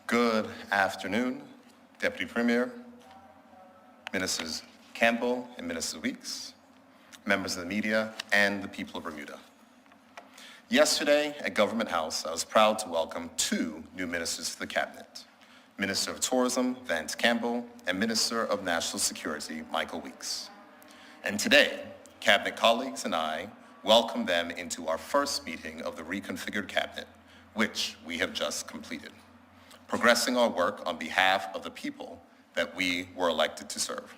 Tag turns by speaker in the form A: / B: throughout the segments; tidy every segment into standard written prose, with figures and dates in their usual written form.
A: Good afternoon, Deputy Premier, Ministers Campbell and Minister Weeks, members of the media, and the people of Bermuda. Yesterday at Government House, I was proud to welcome two new ministers to the Cabinet, Minister of Tourism, Vance Campbell, and Minister of National Security, Michael Weeks. And today, Cabinet colleagues and I welcome them into our first meeting of the reconfigured Cabinet, which we have just completed, progressing our work on behalf of the people that we were elected to serve.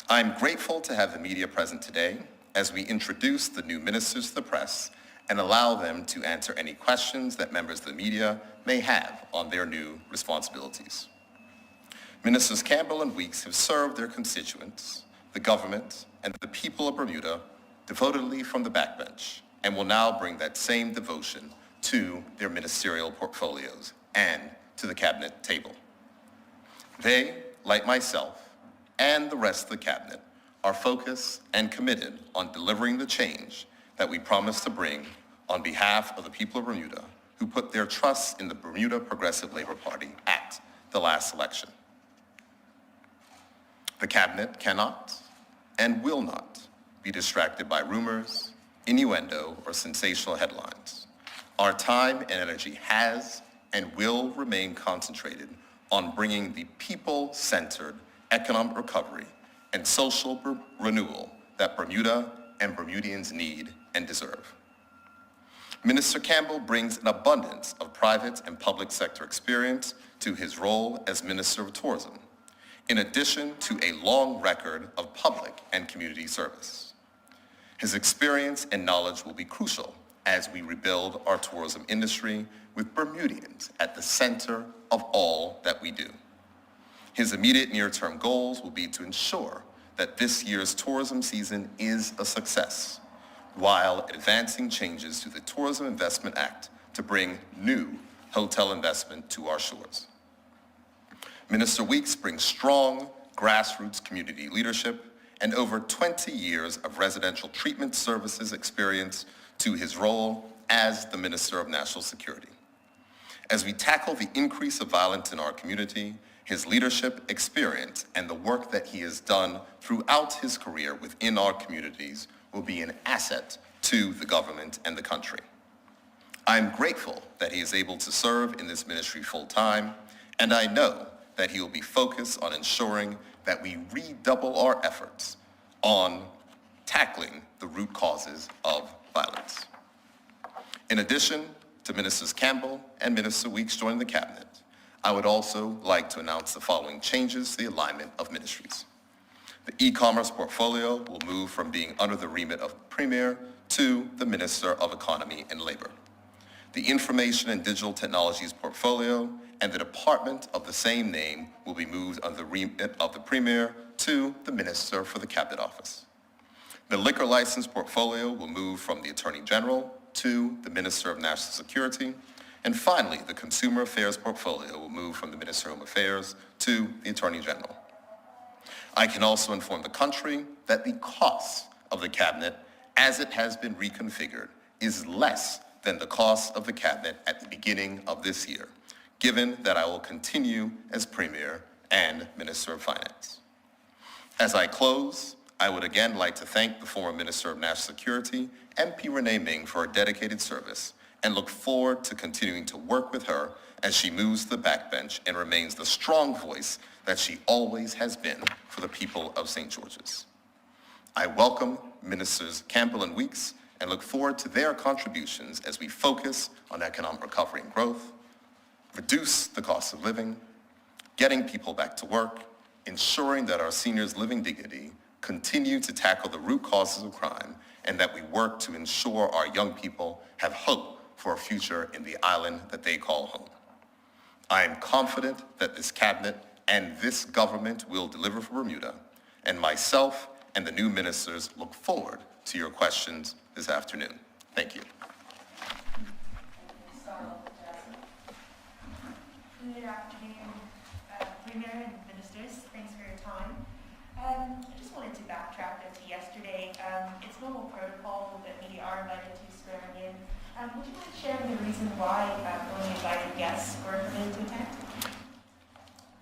A: I'm grateful to have the media present today as we introduce the new ministers to the press and allow them to answer any questions that members of the media may have on their new responsibilities. Ministers Campbell and Weeks have served their constituents, the government, and the people of Bermuda devotedly from the backbench and will now bring that same devotion to their ministerial portfolios and to the Cabinet table. They, like myself and the rest of the Cabinet, are focused and committed on delivering the change that we promised to bring on behalf of the people of Bermuda who put their trust in the Bermuda Progressive Labor Party at the last election. The Cabinet cannot and will not be distracted by rumors, innuendo, or sensational headlines. Our time and energy has and will remain concentrated on bringing the people-centered economic recovery and social renewal that Bermuda and Bermudians need and deserve. Minister Campbell brings an abundance of private and public sector experience to his role as Minister of Tourism, in addition to a long record of public and community service. His experience and knowledge will be crucial as we rebuild our tourism industry with Bermudians at the center of all that we do. His immediate near-term goals will be to ensure that this year's tourism season is a success, while advancing changes to the Tourism Investment Act to bring new hotel investment to our shores. Minister Weeks brings strong grassroots community leadership and over 20 years of residential treatment services experience to his role as the Minister of National Security. As we tackle the increase of violence in our community, his leadership experience and the work that he has done throughout his career within our communities will be an asset to the government and the country. I'm grateful that he is able to serve in this ministry full-time, and I know that he will be focused on ensuring that we redouble our efforts on tackling the root causes of violence. In addition to Ministers Campbell and Minister Weeks joining the Cabinet, I would also like to announce the following changes to the alignment of ministries. The e-commerce portfolio will move from being under the remit of the Premier to the Minister of Economy and Labor. The Information and Digital Technologies portfolio and the department of the same name will be moved under the remit of the Premier to the Minister for the Cabinet Office. The liquor license portfolio will move from the Attorney General to the Minister of National Security. And finally, the Consumer Affairs portfolio will move from the Minister of Home Affairs to the Attorney General. I can also inform the country that the cost of the Cabinet, as it has been reconfigured, is less than the cost of the Cabinet at the beginning of this year, given that I will continue as Premier and Minister of Finance. As I close, I would again like to thank the former Minister of National Security, MP Renee Ming, for her dedicated service and look forward to continuing to work with her as she moves to the backbench and remains the strong voice that she always has been for the people of St. George's. I welcome Ministers Campbell and Weeks and look forward to their contributions as we focus on economic recovery and growth, reduce the cost of living, getting people back to work, ensuring that our seniors' living dignity, continue to tackle the root causes of crime, and that we work to ensure our young people have hope for a future in the island that they call home. I am confident that this Cabinet and this government will deliver for Bermuda, and myself and the new ministers look forward to your questions this afternoon. Thank you.
B: Good afternoon, Premier and ministers. Thanks for your time. I just wanted to backtrack to yesterday. It's normal protocol that media are invited to swear in Would you mind sharing the reason why only invited guests were permitted to attend?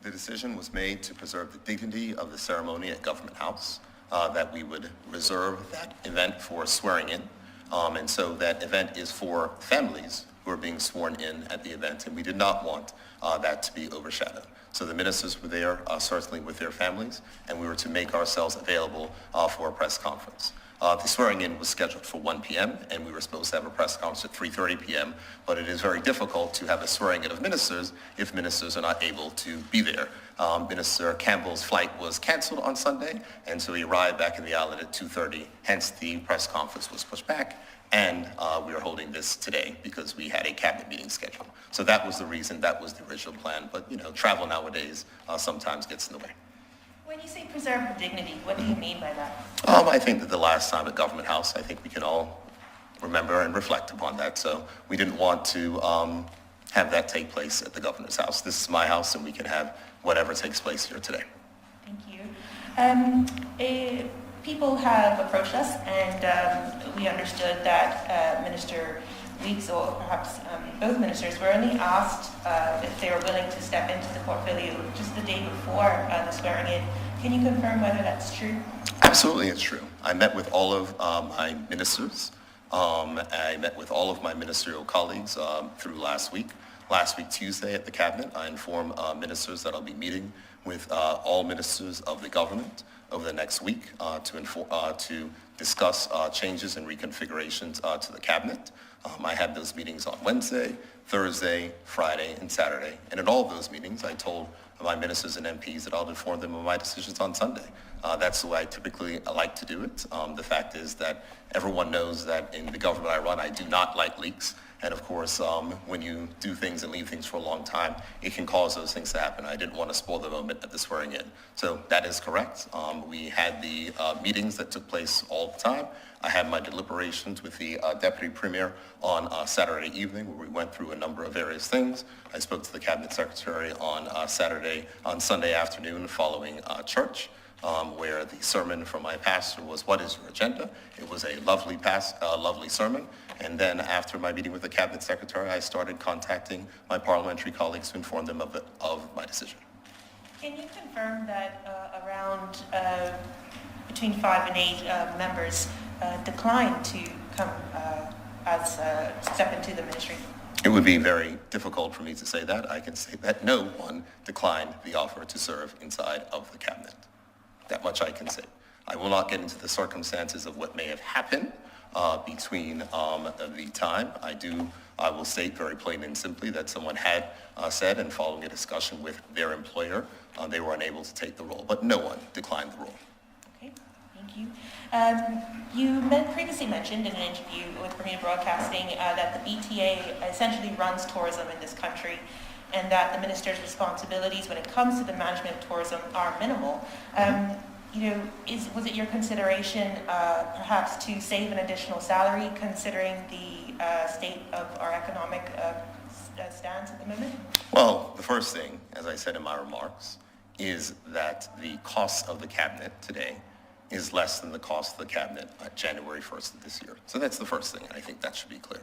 A: The decision was made to preserve the dignity of the ceremony at Government House, that we would reserve that event for swearing in. And so that event is for families who are being sworn in at the event, and we did not want that to be overshadowed. So the ministers were there, certainly with their families, and we were to make ourselves available for a press conference. The swearing in was scheduled for 1 p.m. and we were supposed to have a press conference at 3:30 p.m. But it is very difficult to have a swearing in of ministers if ministers are not able to be there. Minister Campbell's flight was canceled on Sunday, and so he arrived back in the island at 2:30. Hence, the press conference was pushed back, and we are holding this today because we had a cabinet meeting scheduled. So that was the reason. That was the original plan. But travel nowadays sometimes gets in the way.
B: When you say preserve the dignity, what do you mean by that?
A: I think that the last time at Government House, I think we can all remember and reflect upon that. So we didn't want to have that take place at the Governor's house. This is my house, and we can have whatever takes place here today.
B: Thank you. People have approached us, and we understood that Minister Weeks, or perhaps both ministers, were only asked if they were willing to step into the portfolio just the day before the swearing in. Can you confirm whether that's true?
A: Absolutely, it's true. I met with all of my ministers. I met with all of my ministerial colleagues through last week. Last week, Tuesday, at the Cabinet, I informed ministers that I'll be meeting with all ministers of the government over the next week to discuss changes and reconfigurations to the Cabinet. I had those meetings on Wednesday, Thursday, Friday, and Saturday. And in all of those meetings, I told my ministers and MPs that I'll inform them of my decisions on Sunday. That's the way I typically like to do it. The fact is that everyone knows that in the government I run, I do not like leaks. And of course, when you do things and leave things for a long time, it can cause those things to happen. I didn't want to spoil the moment at the swearing in. So that is correct. We had the meetings that took place all the time. I had my deliberations with the Deputy Premier on Saturday evening, where we went through a number of various things. I spoke to the Cabinet Secretary on Sunday afternoon following church, where the sermon from my pastor was, "What is your agenda?" It was a lovely sermon. And then after my meeting with the Cabinet Secretary, I started contacting my parliamentary colleagues to inform them of my decision.
B: Can you confirm that around between 5 and 8 members declined to come step into the ministry?
A: It would be very difficult for me to say that. I can say that no one declined the offer to serve inside of the Cabinet. That much I can say. I will not get into the circumstances of what may have happened between the time. I will state very plainly and simply that someone had said, and following a discussion with their employer, they were unable to take the role, but no one declined the role.
B: Okay, thank you. You previously mentioned in an interview with Bermuda Broadcasting that the BTA essentially runs tourism in this country, and that the minister's responsibilities when it comes to the management of tourism are minimal. Was it your consideration perhaps to save an additional salary considering the state of our economic stance at the moment?
A: Well, the first thing, as I said in my remarks, is that the cost of the Cabinet today is less than the cost of the Cabinet on January 1st of this year. So that's the first thing, and I think that should be clear.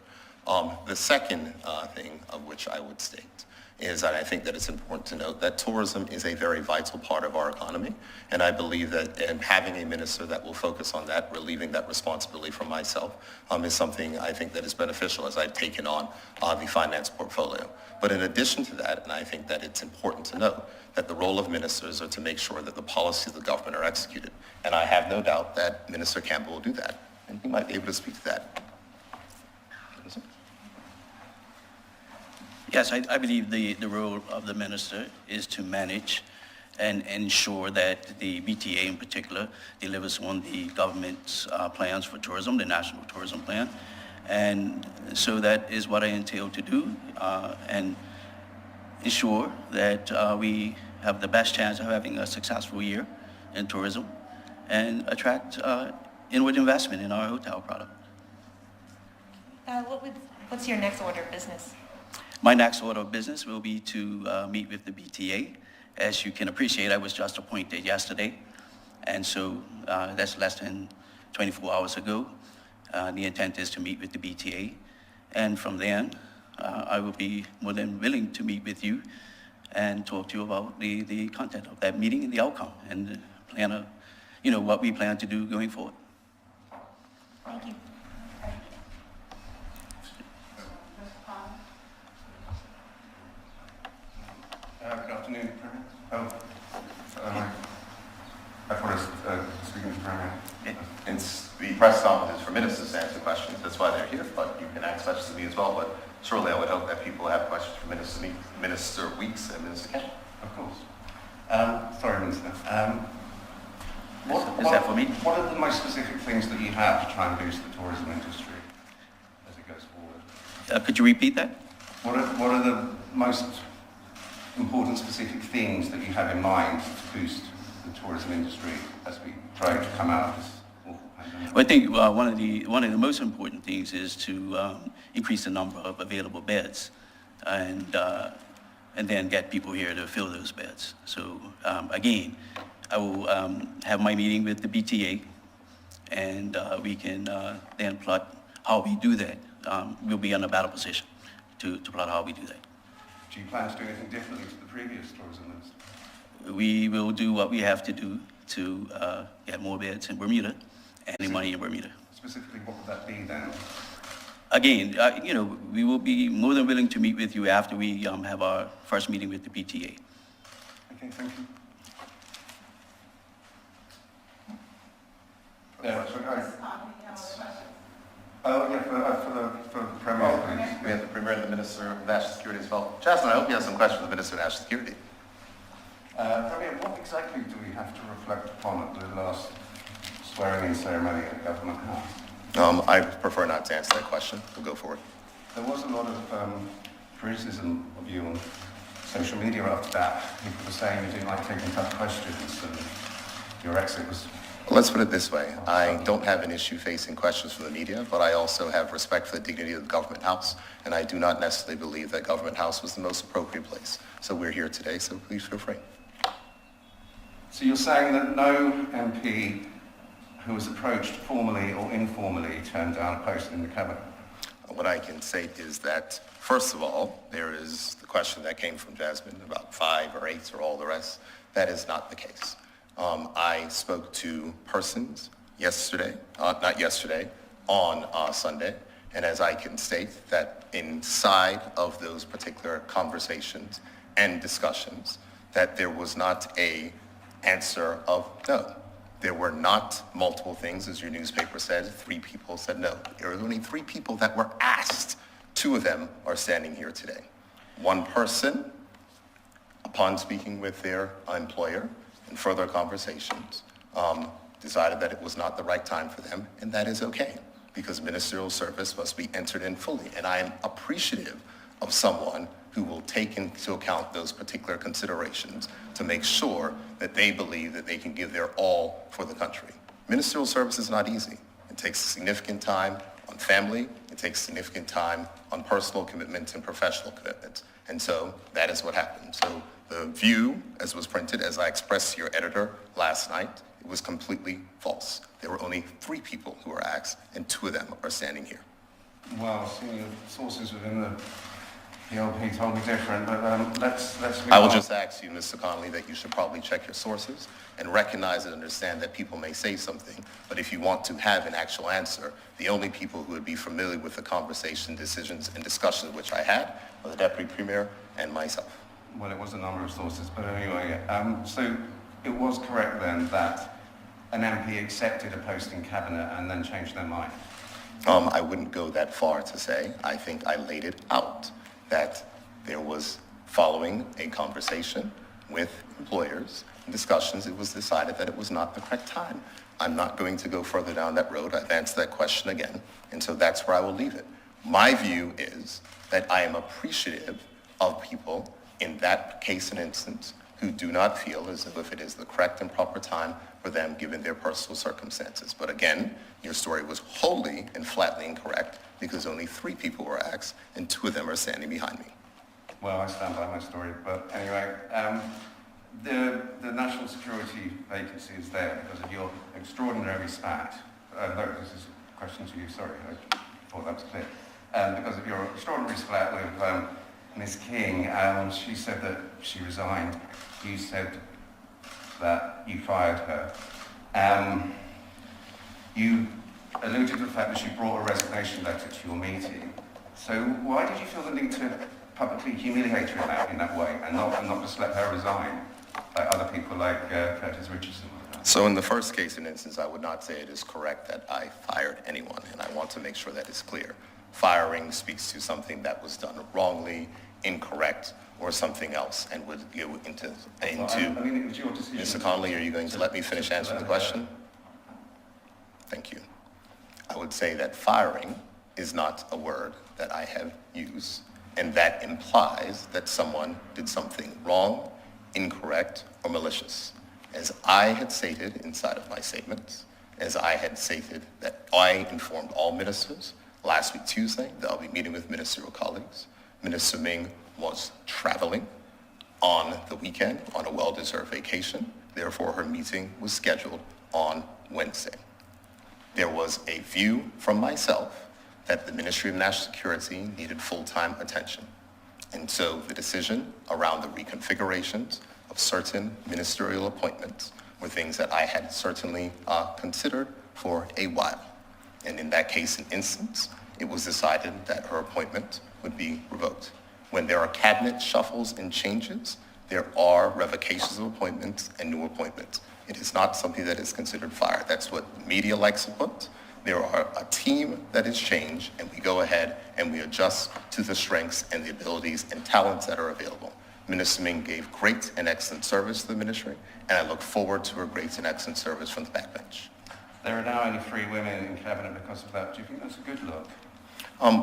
A: The second thing of which I would state is that I think that it's important to note that tourism is a very vital part of our economy, and I believe that having a minister that will focus on that, relieving that responsibility from myself, is something I think that is beneficial as I've taken on the finance portfolio. But in addition to that, and I think that it's important to note, that the role of ministers are to make sure that the policies of the government are executed. And I have no doubt that Minister Campbell will do that, and he might be able to speak to that.
C: Yes, I believe the role of the minister is to manage and ensure that the BTA in particular delivers on the government's plans for tourism, the National Tourism Plan. And so that is what I entail to do, and ensure that we have the best chance of having a successful year in tourism and attract inward investment in our hotel product.
B: What's your next order of business?
C: My next order of business will be to meet with the BTA. As you can appreciate, I was just appointed yesterday, and so that's less than 24 hours ago. The intent is to meet with the BTA And from then, I will be more than willing to meet with you and talk to you about the content of that meeting and the outcome and plan what we plan to do going forward.
B: Thank you.
D: Good afternoon, Premier. I thought I was speaking to Premier.
A: The press conference is for ministers to answer questions. That's why they're here, but you can ask questions to me as well. But surely I would hope that people have questions for Minister Weeks and Minister Kent.
D: Of course. Sorry, Minister.
C: Is that for me?
D: What are the most specific things that you have to try and boost the tourism industry as it goes forward?
C: Could you repeat that?
D: What are the most important specific things that you have in mind to boost the tourism industry as we try to come out of this awful pandemic?
C: Well, I think one of the most important things is to increase the number of available beds, and then get people here to fill those beds. So again, I will have my meeting with the BTA, and we can then plot how we do that. We'll be in a better position to plot how we do that.
D: Do you plan to do anything differently to the previous tourism minister?
C: We will do what we have to do to get more beds in Bermuda and the money in Bermuda.
D: Specifically, what would that be then?
C: Again, we will be more than willing to meet with you after we have our first meeting with the BTA.
D: Okay, thank you. Yeah, for the Premier, please.
A: We have the Premier and the Minister of National Security as well. Jasmine, I hope you have some questions for the Minister of National Security.
D: Premier, what exactly do we have to reflect upon at the last swearing-in ceremony at Government House?
A: I prefer not to answer that question. We'll go forward.
D: There was a lot of criticism of you on social media after that. People were saying you didn't like taking tough questions and your exit was...
A: Let's put it this way. I don't have an issue facing questions from the media, but I also have respect for the dignity of the Government House, and I do not necessarily believe that Government House was the most appropriate place. So we're here today, so please feel free.
D: So you're saying that no MP who was approached formally or informally turned down a post in the Cabinet?
A: What I can say is that, first of all, there is the question that came from Jasmine about 5 or 8 or all the rest. That is not the case. I spoke to persons on Sunday, and as I can state that inside of those particular conversations and discussions, that there was not a answer of no. There were not multiple things, as your newspaper said. 3 people said no. There were only 3 people that were asked. 2 of them are standing here today. One person, upon speaking with their employer and further conversations, decided that it was not the right time for them, and that is okay, because ministerial service must be entered in fully. And I am appreciative of someone who will take into account those particular considerations to make sure that they believe that they can give their all for the country. Ministerial service is not easy. It takes significant time on family. It takes significant time on personal commitments and professional commitments. And so that is what happened. So the view, as was printed, as I expressed to your editor last night, it was completely false. There were only 3 people who were asked, and 2 of them are standing here.
D: Well, senior sources within the PLP told me different, but let's move
A: I will
D: on.
A: just ask you, Mr. Connolly, that you should probably check your sources and recognize and understand that people may say something, but if you want to have an actual answer, the only people who would be familiar with the conversation, decisions, and discussions which I had are the Deputy Premier and myself.
D: Well, it was a number of sources, but anyway, so it was correct then that an MP accepted a post in Cabinet and then changed their mind?
A: I wouldn't go that far to say. I think I laid it out that there was, following a conversation with employers and discussions, it was decided that it was not the correct time. I'm not going to go further down that road. I've answered that question again, and so that's where I will leave it. My view is that I am appreciative of people in that case and instance who do not feel as if it is the correct and proper time for them given their personal circumstances. But again, your story was wholly and flatly incorrect because only 3 people were asked and 2 of them are standing behind me.
D: Well, I stand by my story, but anyway, the national security vacancy is there because of your extraordinary spat. No, this is a question to you, sorry, I thought that was clear. because of your extraordinary split with Ms. King. She said that she resigned. You said that you fired her. You alluded to the fact that she brought a resignation letter to your meeting. So why did you feel the need to publicly humiliate her in that way and not just let her resign like other people like Curtis Richardson?
A: So in the first case and instance, I would not say it is correct that I fired anyone, and I want to make sure that is clear. Firing speaks to something that was done wrongly, incorrect, or something else, and would go into.
D: I mean, it was your decision.
A: Mr. Connolly, are you going to let me finish answering the question? Thank you. I would say that firing is not a word that I have used, and that implies that someone did something wrong, incorrect, or malicious. As I had stated inside of my statements, as I had stated that I informed all ministers last week Tuesday that I'll be meeting with ministerial colleagues. Minister Ming was traveling on the weekend on a well-deserved vacation. Therefore, her meeting was scheduled on Wednesday. There was a view from myself that the Ministry of National Security needed full-time attention. And so the decision around the reconfigurations of certain ministerial appointments were things that I had certainly considered for a while. And in that case and instance, it was decided that her appointment would be revoked. When there are cabinet shuffles and changes, there are revocations of appointments and new appointments. It is not something that is considered fire. That's what media likes to put. There are a team that is changed, and we go ahead and we adjust to the strengths and the abilities and talents that are available. Minister Ming gave great and excellent service to the ministry, and I look forward to her great and excellent service from the backbench.
D: There are now only 3 women in cabinet because of that. Do you think that's a good look?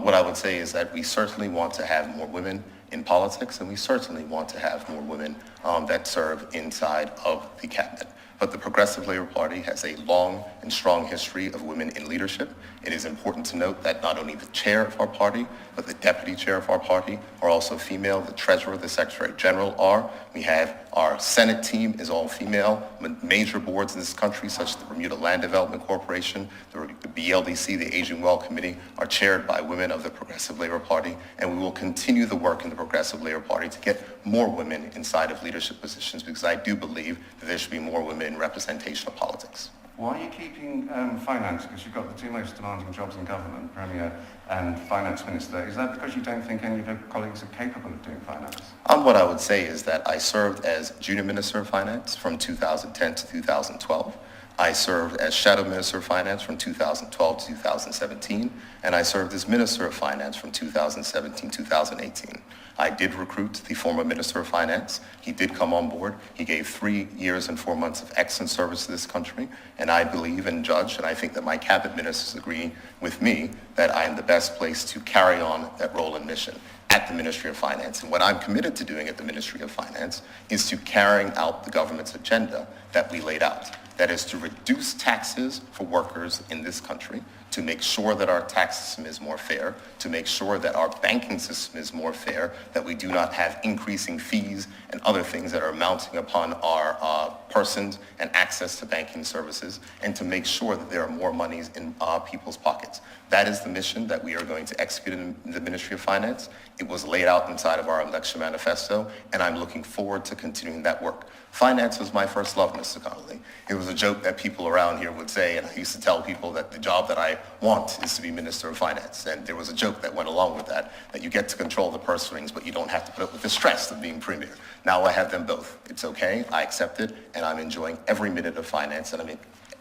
A: What I would say is that we certainly want to have more women in politics, and we certainly want to have more women that serve inside of the cabinet. But the Progressive Labor Party has a long and strong history of women in leadership. It is important to note that not only the chair of our party, but the deputy chair of our party are also female. The treasurer, the secretary general are. We have our Senate team is all female. Major boards in this country, such as the Bermuda Land Development Corporation, the BLDC, the Aging Well Committee, are chaired by women of the Progressive Labor Party. And we will continue the work in the Progressive Labor Party to get more women inside of leadership positions, because I do believe that there should be more women in representation of politics.
D: Why are you keeping finance? Because you've got the 2 most demanding jobs in government, Premier and Finance Minister. Is that because you don't think any of your colleagues are capable of doing finance?
A: What I would say is that I served as Junior Minister of Finance from 2010 to 2012. I served as Shadow Minister of Finance from 2012 to 2017, and I served as Minister of Finance from 2017 to 2018. I did recruit the former Minister of Finance. He did come on board. He gave 3 years and 4 months of excellent service to this country, and I believe and judge, and I think that my cabinet ministers agree with me, that I am the best place to carry on that role and mission at the Ministry of Finance. And what I'm committed to doing at the Ministry of Finance is to carrying out the government's agenda that we laid out. That is to reduce taxes for workers in this country, to make sure that our tax system is more fair, to make sure that our banking system is more fair, that we do not have increasing fees and other things that are mounting upon our persons and access to banking services, and to make sure that there are more monies in people's pockets. That is the mission that we are going to execute in the Ministry of Finance. It was laid out inside of our election manifesto, and I'm looking forward to continuing that work. Finance was my first love, Mr. Connolly. It was a joke that people around here would say, and I used to tell people that the job that I want is to be Minister of Finance. And there was a joke that went along with that you get to control the purse strings, but you don't have to put up with the stress of being Premier. Now I have them both. It's okay, I accept it, and I'm enjoying every minute of finance, and I'm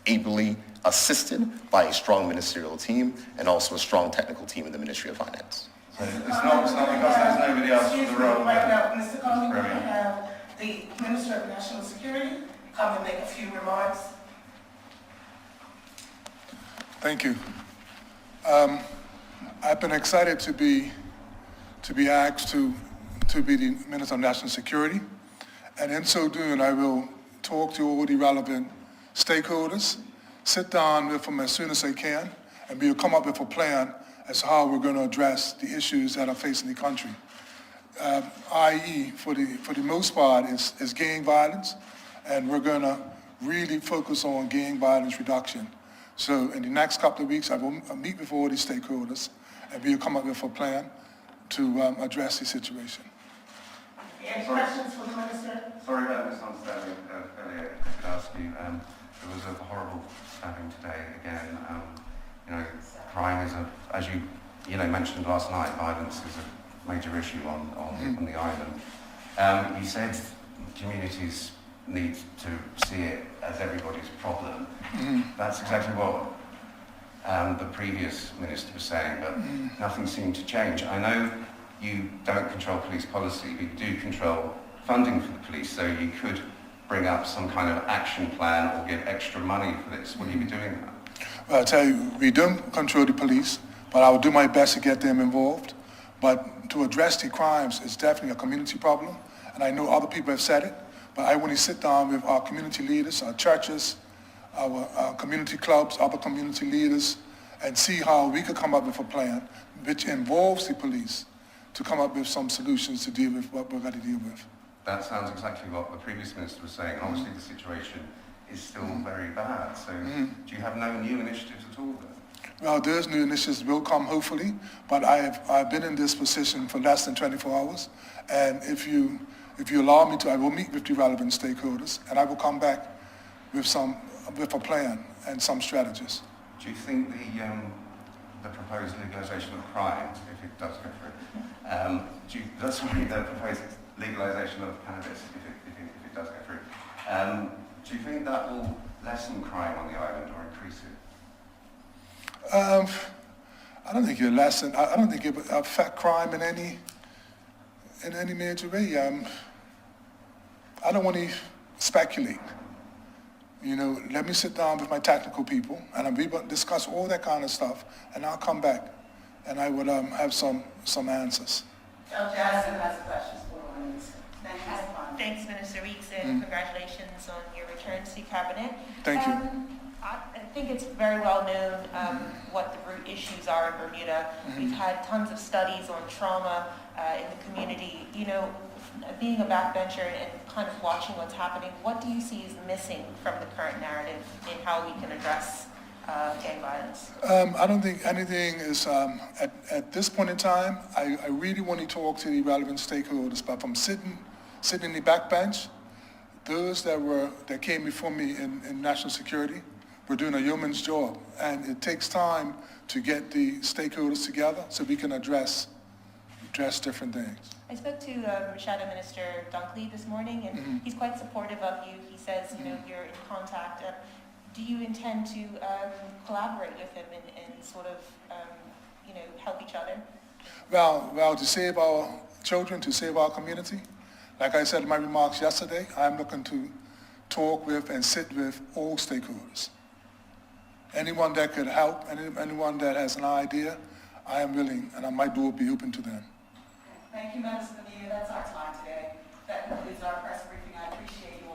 A: ably assisted by a strong ministerial team and also a strong technical team in the Ministry of Finance.
D: So it's not because there's nobody else for the role.
E: Right now, Mr. Connolly, we have the Minister of National Security come and make a few remarks.
F: Thank you. I've been excited to be asked to be the Minister of National Security, and in so doing, I will talk to all the relevant stakeholders, sit down with them as soon as I can, and we'll come up with a plan as to how we're going to address the issues that are facing the country. I.e., for the most part, is gang violence, and we're going to really focus on gang violence reduction. So in the next couple of weeks, I will meet with all these stakeholders, and we'll come up with a plan to address the situation.
E: Any questions for the minister?
D: Sorry about misunderstanding earlier. I could ask you, there was a horrible stabbing today again. Crime is as you mentioned last night, violence is a major issue on the island. You said communities need to see it as everybody's problem. That's exactly what the previous minister was saying, but nothing seemed to change. I know you don't control police policy, but you do control funding for the police, so you could bring up some kind of action plan or give extra money for this. Will you be doing that?
F: Well, I'll tell you, we don't control the police, but I will do my best to get them involved. But to address the crimes is definitely a community problem, and I know other people have said it, but I want to sit down with our community leaders, our churches, our community clubs, other community leaders, and see how we could come up with a plan which involves the police to come up with some solutions to deal with what we're going to deal with.
D: That sounds exactly what the previous minister was saying. Obviously, the situation is still very bad. So, do you have no new initiatives at all then?
F: Well, those new initiatives will come, hopefully, but I've been in this position for less than 24 hours, and if you allow me to, I will meet with the relevant stakeholders, and I will come back with a plan and some strategies.
D: Do you think the proposed legalisation of crime, if it does go through, the proposed legalisation of cannabis, if it does go through, do you think that will lessen crime on the island or increase it?
F: I don't think I don't think it would affect crime in any major way. I don't want to speculate. Let me sit down with my technical people, and we will discuss all that kind of stuff, and I'll come back, and I will have some answers.
E: Jackson has questions for the minister. Thank you.
B: Thanks, Minister Weeks, and congratulations on your return to Cabinet.
F: Thank you.
B: I think it's very well known what the root issues are in Bermuda. We've had tons of studies on trauma in the community. Being a backbencher and kind of watching what's happening, what do you see is missing from the current narrative in how we can address gang violence?
F: I don't think anything is, at this point in time, I really want to talk to the relevant stakeholders, but from sitting in the backbench, those that came before me in national security were doing a yeoman's job, and it takes time to get the stakeholders together so we can address different things.
B: I spoke to Shadow Minister Dunkley this morning, and he's quite supportive of you. He says, you're in contact. Do you intend to collaborate with him and sort of, help each other?
F: Well, to save our children, to save our community, like I said in my remarks yesterday, I'm looking to talk with and sit with all stakeholders. Anyone that could help, anyone that has an idea, I am willing, and my door will be open to them.
E: Thank you, members of the media. That's our time today. That concludes our press briefing. I appreciate you